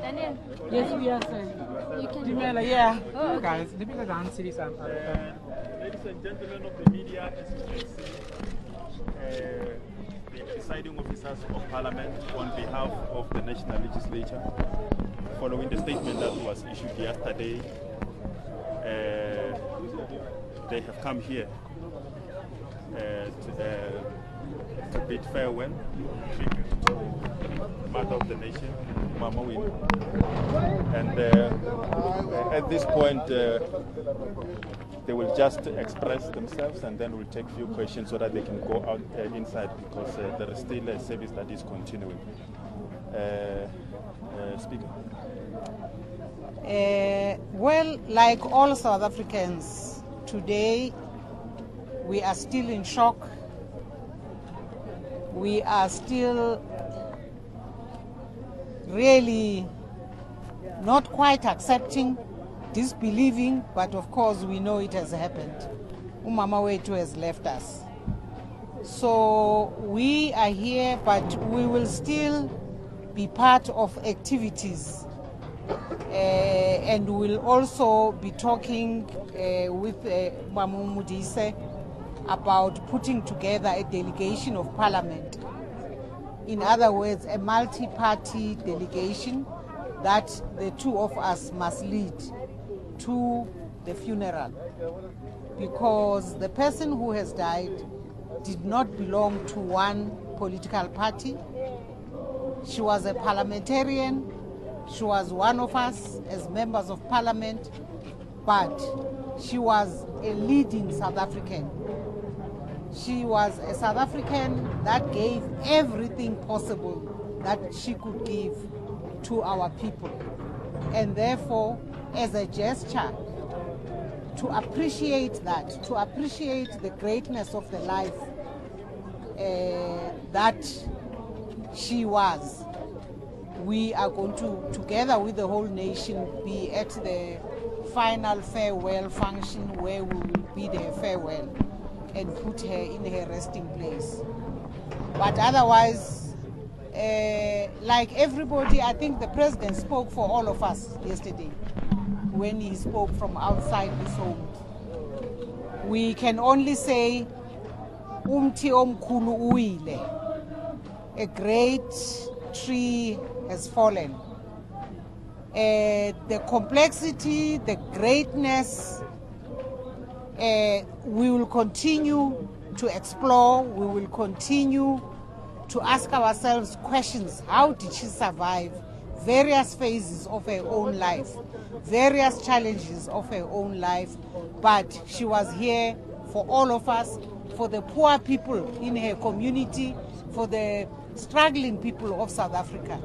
Daniel? Yes, we are, sir. You can Dimela, yeah. Oh, okay. Guys, let me go down to this. Ladies and gentlemen of the media, as you can see, the presiding officers of Parliament on behalf of the National Legislature, following the statement that was issued yesterday, they have come here to bid farewell to Mother of the Nation, Mama Winnie. And at this point, they will just express themselves, and then we'll take a few questions so that they can go out inside, because there is still a service that is continuing. Speaker. Well, like all South Africans, today we are still in shock. We are still really not quite accepting, disbelieving, but of course we know it has happened. Umama wetu has left us. So we are here, but we will still be part of activities. And we'll also be talking with Mamu Mudise about putting together a delegation of Parliament. In other words, a multi-party delegation that the two of us must lead to the funeral. Because the person who has died did not belong to one political party. She was a parliamentarian. She was one of us as members of Parliament, but she was a leading South African. She was a South African that gave everything possible that she could give to our people. And therefore, as a gesture, to appreciate that, to appreciate the greatness of the life that she was, we are going to, together with the whole nation, be at the final farewell function where we will bid her farewell and put her in her resting place. But otherwise, like everybody, I think the president spoke for all of us yesterday when he spoke from outside his home. We can only say, Umti omkhulu uwile. A great tree has fallen. The complexity, the greatness, we will continue to explore, we will continue to ask ourselves questions. How did she survive various phases of her own life, various challenges of her own life? But she was here for all of us, for the poor people in her community, for the struggling people of South Africa.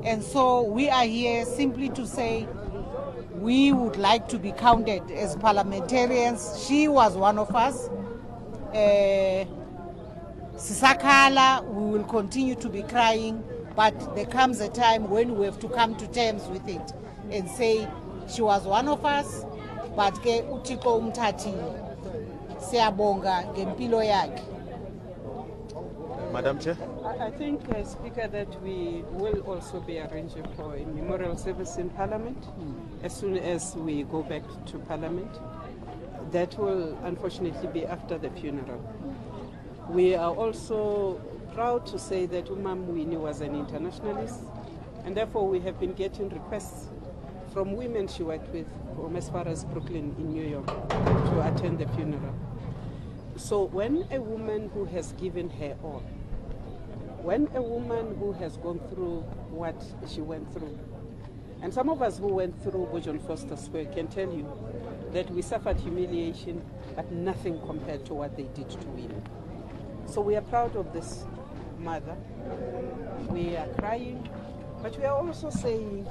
And so we are here simply to say we would like to be counted as parliamentarians. She was one of us. Sisakala, we will continue to be crying, but there comes a time when we have to come to terms with it and say she was one of us, but ke uThixo umthathile. Siyabonga ngempilo yakhe. Madam Chair. I think, Speaker, that we will also be arranging for a memorial service in Parliament as soon as we go back to Parliament. That will unfortunately be after the funeral. We are also proud to say that Umam Winnie was an internationalist, and therefore we have been getting requests from women she worked with from as far as Brooklyn in New York to attend the funeral. So when a woman who has given her all, when a woman who has gone through what she went through, and some of us who went through Bojon Foster Square can tell you that we suffered humiliation, but nothing compared to what they did to women. So we are proud of this mother. We are crying, but we are also saying,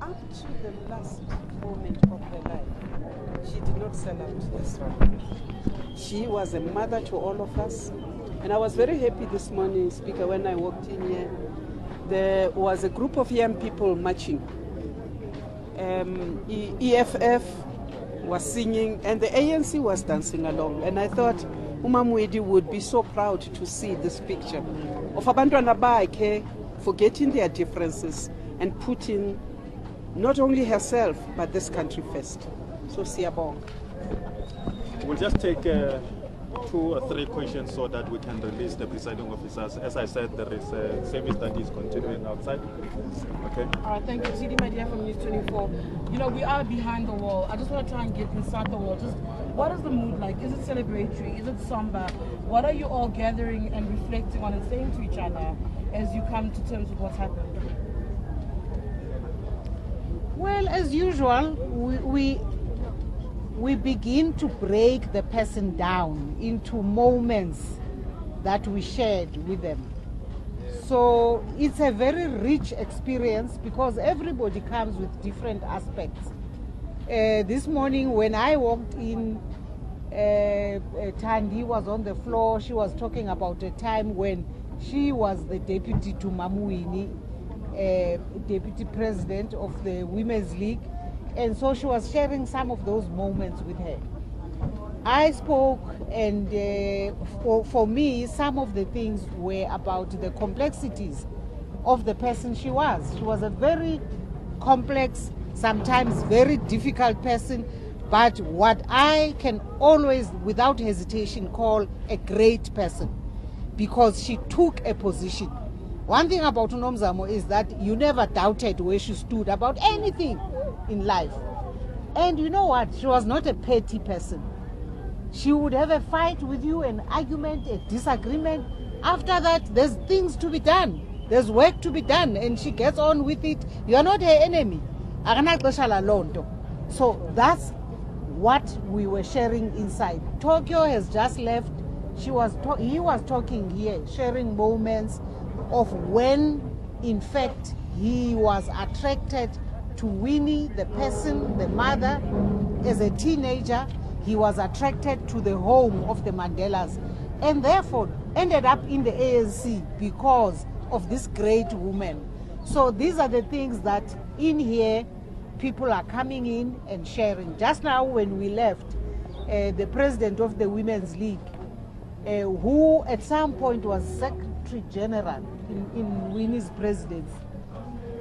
up to the last moment of her life, she did not sell out this one. She was a mother to all of us. And I was very happy this morning, Speaker, when I walked in here. There was a group of young people marching. EFF was singing, and the ANC was dancing along. And I thought Umamwedi would be so proud to see this picture of abantwana bakhe forgetting their differences, and putting not only herself but this country first. So siyabonga. We'll just take 2 or 3 questions so that we can release the presiding officers. As I said, there is a service that is continuing outside. Okay. All right, thank you. CD Media from News 24. You know, we are behind the wall. I just want to try and get inside the wall. Just what is the mood like? Is it celebratory? Is it somber? What are you all gathering and reflecting on and saying to each other as you come to terms with what's happened? Well, as usual, we begin to break the person down into moments that we shared with them. So it's a very rich experience because everybody comes with different aspects. This morning when I walked in, Thandi was on the floor. She was talking about a time when she was the deputy to Winnie, deputy president of the Women's League. And so she was sharing some of those moments with her. I spoke, and for me, some of the things were about the complexities of the person she was. She was a very complex, sometimes very difficult person, but what I can always, without hesitation, call a great person, because she took a position. One thing about Unomzamo is that you never doubted where she stood about anything in life. And you know what? She was not a petty person. She would have a fight with you, an argument, a disagreement. After that, there's things to be done. There's work to be done, and she gets on with it. You are not her enemy. So that's what we were sharing inside. Tokyo has just left. He was talking here, sharing moments of when, in fact, he was attracted to Winnie, the person, the mother. As a teenager, he was attracted to the home of the Mandelas, and therefore ended up in the ANC because of this great woman. So these are the things that in here people are coming in and sharing. Just now when we left, the president of the Women's League, who at some point was Secretary General in Winnie's presidency,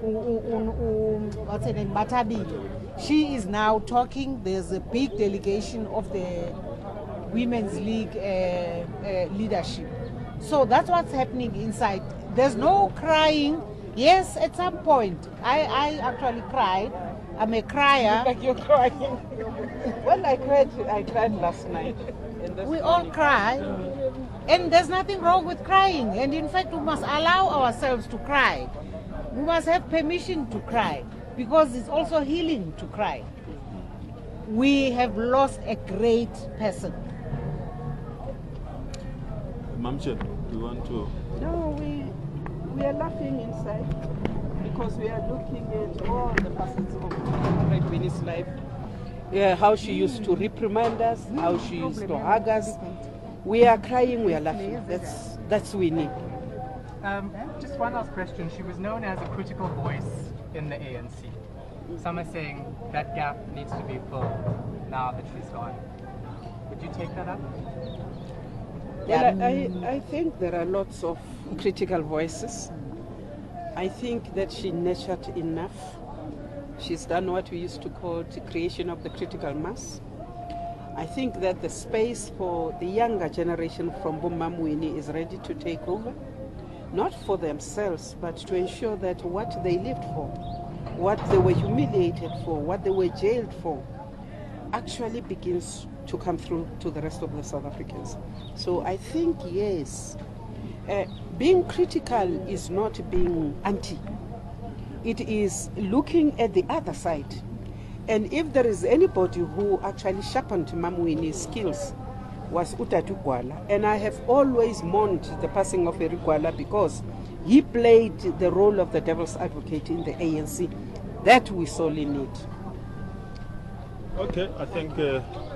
what's her name, Matabi, she is now talking. There's a big delegation of the Women's League leadership. So that's what's happening inside. There's no crying. Yes, at some point, I actually cried. I'm a crier. Like you're crying. Well, I cried last night. We all cry, and there's nothing wrong with crying. And in fact, we must allow ourselves to cry. We must have permission to cry, because it's also healing to cry. We have lost a great person. Mamchen, do you want to? No, we are laughing inside because we are looking at all the facets of Red Winnie's life. Yeah, how she used to reprimand us, how she used to hug us. We are crying, we are laughing. That's Winnie. Just one last question. She was known as a critical voice in the ANC. Some are saying that gap needs to be filled now that she's gone. Would you take that up? Well, I think there are lots of critical voices. I think that she nurtured enough. She's done what we used to call the creation of the critical mass. I think that the space for the younger generation from Bomam Winnie is ready to take over, not for themselves, but to ensure that what they lived for, what they were humiliated for, what they were jailed for, actually begins to come through to the rest of the South Africans. So I think, yes, being critical is not being anti. It is looking at the other side. And if there is anybody who actually sharpened Mam Winnie's skills, was Utatu Gwala. And I have always mourned the passing of Eric Gwala because he played the role of the devil's advocate in the ANC. That we sorely need. Okay, I think